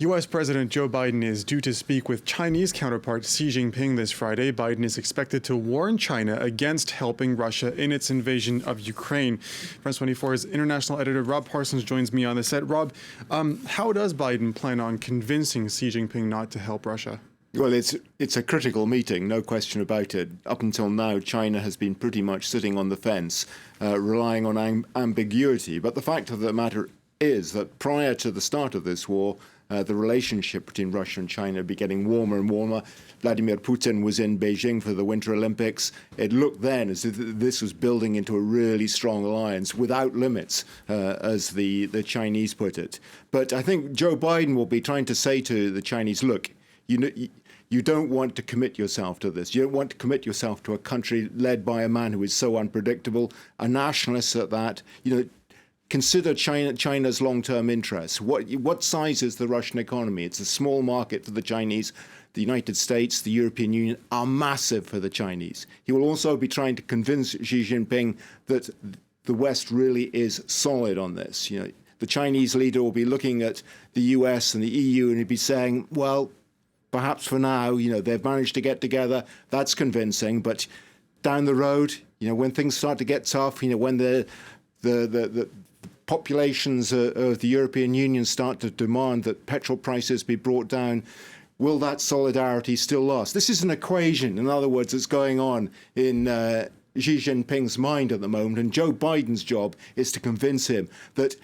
U.S. President Joe Biden is due to speak with Chinese counterpart Xi Jinping this Friday. Biden is expected to warn China against helping Russia in its invasion of Ukraine. France 24's international editor Rob Parsons joins me on the set. Rob, how does Biden plan on convincing Xi Jinping not to help Russia? Well, it's a critical meeting, no question about it. Up until now, China has been pretty much sitting on the fence, relying on ambiguity. But the fact of the matter is that prior to the start of this war, the relationship between Russia and China be getting warmer and warmer. Vladimir Putin was in Beijing for the Winter Olympics. It looked then as if this was building into a really strong alliance without limits, as the Chinese put it. But I think Joe Biden will be trying to say to the Chinese, look, you don't want to commit yourself to this. You don't want to commit yourself to a country led by a man who is so unpredictable, a nationalist at that. Consider China's long-term interests. What size is the Russian economy? It's a small market for the Chinese. The United States, the European Union are massive for the Chinese. He will also be trying to convince Xi Jinping that the West really is solid on this. The Chinese leader will be looking at the US and the EU and he'll be saying, well, perhaps for now, they've managed to get together. That's convincing. But down the road, when things start to get tough, when the populations of the European Union start to demand that petrol prices be brought down, will that solidarity still last? This is an equation, in other words, that's going on in Xi Jinping's mind at the moment, and Joe Biden's job is to convince him that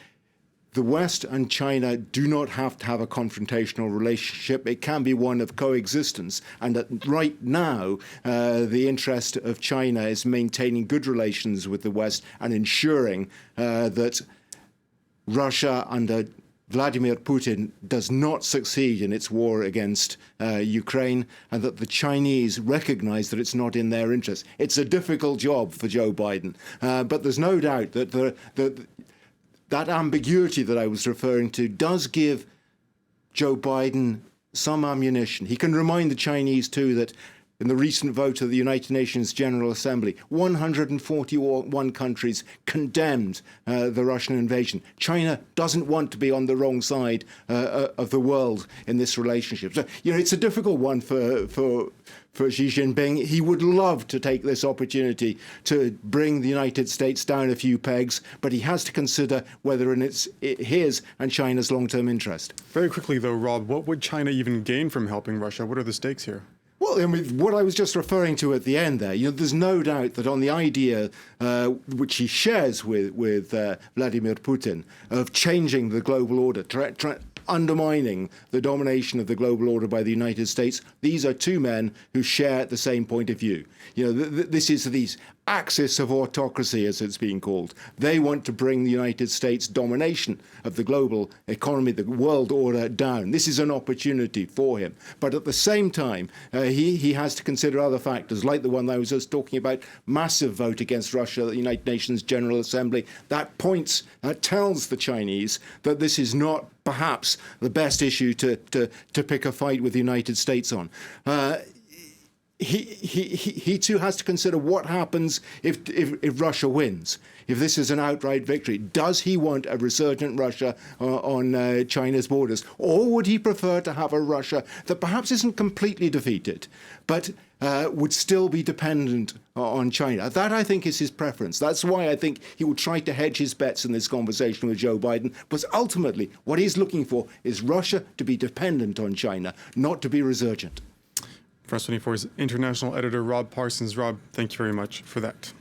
the West and China do not have to have a confrontational relationship. It can be one of coexistence. And that right now, the interest of China is maintaining good relations with the West and ensuring that Russia under Vladimir Putin does not succeed in its war against Ukraine, and that the Chinese recognize that it's not in their interest. It's a difficult job for Joe Biden, but there's no doubt that that ambiguity that I was referring to does give Joe Biden some ammunition. He can remind the Chinese, too, that in the recent vote of the United Nations General Assembly, 141 countries condemned the Russian invasion. China doesn't want to be on the wrong side of the world in this relationship. So, it's a difficult one for Xi Jinping. He would love to take this opportunity to bring the United States down a few pegs, but he has to consider whether it's his and China's long-term interest. Very quickly, though, Rob, what would China even gain from helping Russia? What are the stakes here? Well, what I was just referring to at the end there, there's no doubt that on the idea which he shares with Vladimir Putin of changing the global order, undermining the domination of the global order by the United States, these are two men who share the same point of view. This is the axis of autocracy, as it's being called. They want to bring the United States' domination of the global economy, the world order, down. This is an opportunity for him. But at the same time, he has to consider other factors, like the one I was just talking about, massive vote against Russia at the United Nations General Assembly. That tells the Chinese that this is not perhaps the best issue to pick a fight with the United States on. He too has to consider what happens if Russia wins. If this is an outright victory, does he want a resurgent Russia on China's borders? Or would he prefer to have a Russia that perhaps isn't completely defeated, but would still be dependent on China? That, I think, is his preference. That's why I think he would try to hedge his bets in this conversation with Joe Biden. But ultimately, what he's looking for is Russia to be dependent on China, not to be resurgent. France 24's international editor Rob Parsons. Rob, thank you very much for that.